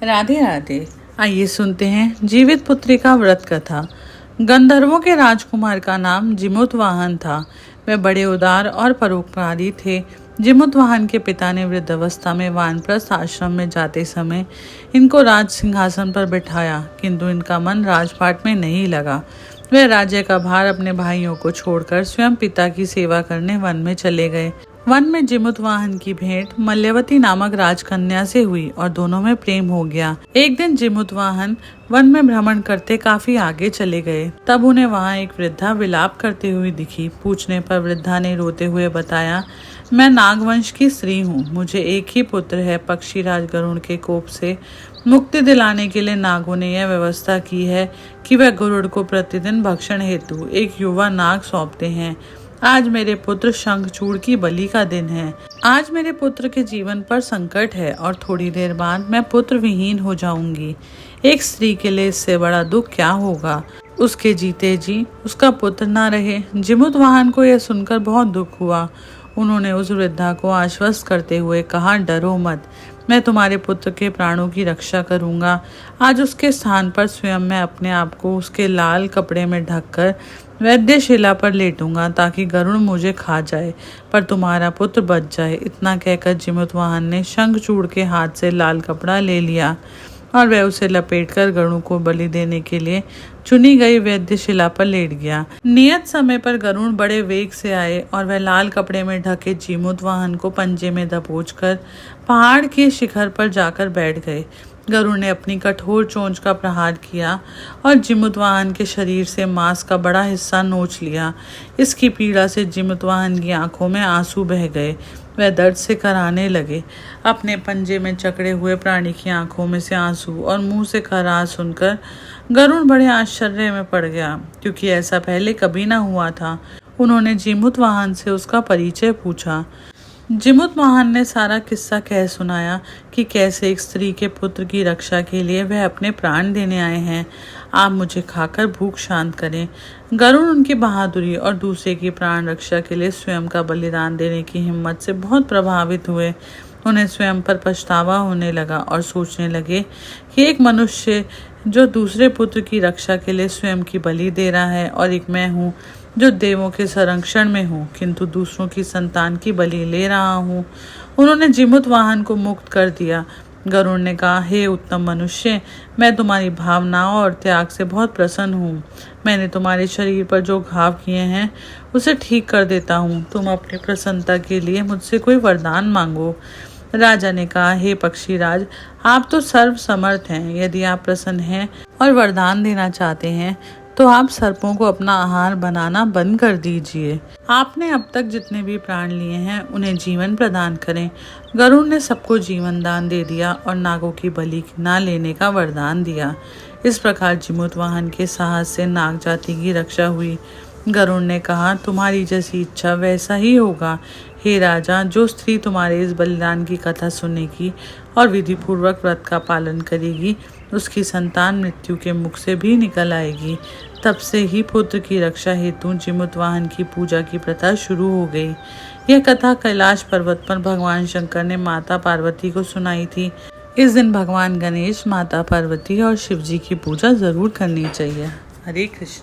राधे राधे। आइए सुनते हैं जीवित पुत्री का व्रत कथा। गंधर्वों के राजकुमार का नाम जिमुतवाहन था। वे बड़े उदार और परोपकारी थे। जिमुतवाहन के पिता ने वृद्धावस्था में वानप्रस्थ आश्रम में जाते समय इनको राज सिंहासन पर बिठाया, किंतु इनका मन राजपाट में नहीं लगा। वे राज्य का भार अपने भाइयों को छोड़कर स्वयं पिता की सेवा करने वन में चले गए। वन में जिमुतवाहन की भेंट मल्यवती नामक राजकन्या से हुई और दोनों में प्रेम हो गया। एक दिन जिमुतवाहन वन में भ्रमण करते काफी आगे चले गए। तब उन्हें वहां एक वृद्धा विलाप करते हुए दिखी। पूछने पर वृद्धा ने रोते हुए बताया, मैं नागवंश की स्त्री हूँ। मुझे एक ही पुत्र है। पक्षीराज गरुड़ के कोप से मुक्ति दिलाने के लिए नागों ने यह व्यवस्था की है कि वह गरुड़ को प्रतिदिन भक्षण हेतु एक युवा नाग सौंपते हैं। आज मेरे पुत्र शंखचूड़ की बलि का दिन है। आज मेरे पुत्र के जीवन पर संकट है और थोड़ी देर बाद मैं पुत्र विहीन हो जाऊंगी। एक स्त्री के लिए इससे बड़ा दुख क्या होगा। उसके जीते जी उसका पुत्र ना रहे। जिमुतवाहन को यह सुनकर बहुत दुख हुआ। उन्होंने उस वृद्धा को आश्वस्त करते हुए कहा, डरो मत, मैं तुम्हारे पुत्र के प्राणों की रक्षा करूंगा। आज उसके स्थान पर स्वयं मैं अपने आप को उसके लाल कपड़े में ढककर वैद्यशिला पर लेटूंगा ताकि गरुड़ मुझे खा जाए पर तुम्हारा पुत्र बच जाए। इतना कहकर जिमुतवाहन ने शंखचूड़ के हाथ से लाल कपड़ा ले लिया और वह उसे लपेटकर गरुड़ को बलि देने के लिए चुनी गई वैद्यशिला पर लेट गया। नियत समय पर गरुड़ बड़े वेग से आए और वह लाल कपड़े में ढके जिमुतवाहन को पंजे में दबोचकर पहाड़ के शिखर पर जाकर बैठ गए। गरुड़ ने अपनी कठोर चोंच का प्रहार किया और जिमुतवाहन के शरीर से मांस का बड़ा हिस्सा नोच लिया। इसकी पीड़ा से जिमुतवाहन की आंखों में आंसू बह गए। वह दर्द से कराहने लगे। अपने पंजे में जकड़े हुए प्राणी की आंखों में से आंसू और मुंह से खराश सुनकर गरुड़ बड़े आश्चर्य में पड़ गया, क्योंकि ऐसा पहले कभी ना हुआ था। उन्होंने जिमुतवाहन से उसका परिचय पूछा। जिमुतवाहन ने सारा किस्सा कह सुनाया कि कैसे एक स्त्री के पुत्र की रक्षा के लिए वह अपने प्राण देने आए हैं। आप मुझे खाकर भूख शांत करें। गरुड़ उनकी बहादुरी और दूसरे की प्राण रक्षा के लिए स्वयं का बलिदान देने की हिम्मत से बहुत प्रभावित हुए। उन्हें स्वयं पर पछतावा होने लगा और सोचने लगे कि एक मनुष्य जो दूसरे पुत्र की रक्षा के लिए स्वयं की बलि दे रहा है और एक मैं हूँ जो देवों के संरक्षण में हूँ किंतु दूसरों की संतान की बलि ले रहा हूँ। उन्होंने जिमुतवाहन को मुक्त कर दिया। गरुड़ ने कहा, हे उत्तम मनुष्य, मैं तुम्हारी भावनाओं और त्याग से बहुत प्रसन्न हूँ। मैंने तुम्हारे शरीर पर जो घाव किए हैं उसे ठीक कर देता हूँ। तुम अपनी प्रसन्नता के लिए मुझसे कोई वरदान मांगो। राजा ने कहा, हे पक्षीराज, आप तो सर्व समर्थ हैं। यदि आप प्रसन्न हैं और वरदान देना चाहते हैं तो आप सर्पों को अपना आहार बनाना बंद कर दीजिए। आपने अब तक जितने भी प्राण लिए हैं उन्हें जीवन प्रदान करें। गरुड़ ने सबको जीवन दान दे दिया और नागों की बलि न लेने का वरदान दिया। इस प्रकार जिमुतवाहन के साहस से नाग जाति की रक्षा हुई। गरुड़ ने कहा, तुम्हारी जैसी इच्छा वैसा ही होगा। हे राजा, जो स्त्री तुम्हारे इस बलिदान की कथा सुनेगी और विधि पूर्वक व्रत का पालन करेगी उसकी संतान मृत्यु के मुख से भी निकल आएगी। तब से ही पुत्र की रक्षा हेतु जिमुतवाहन की पूजा की प्रथा शुरू हो गई। यह कथा कैलाश पर्वत पर भगवान शंकर ने माता पार्वती को सुनाई थी। इस दिन भगवान गणेश, माता पार्वती और शिव जी की पूजा जरूर करनी चाहिए। हरे कृष्ण।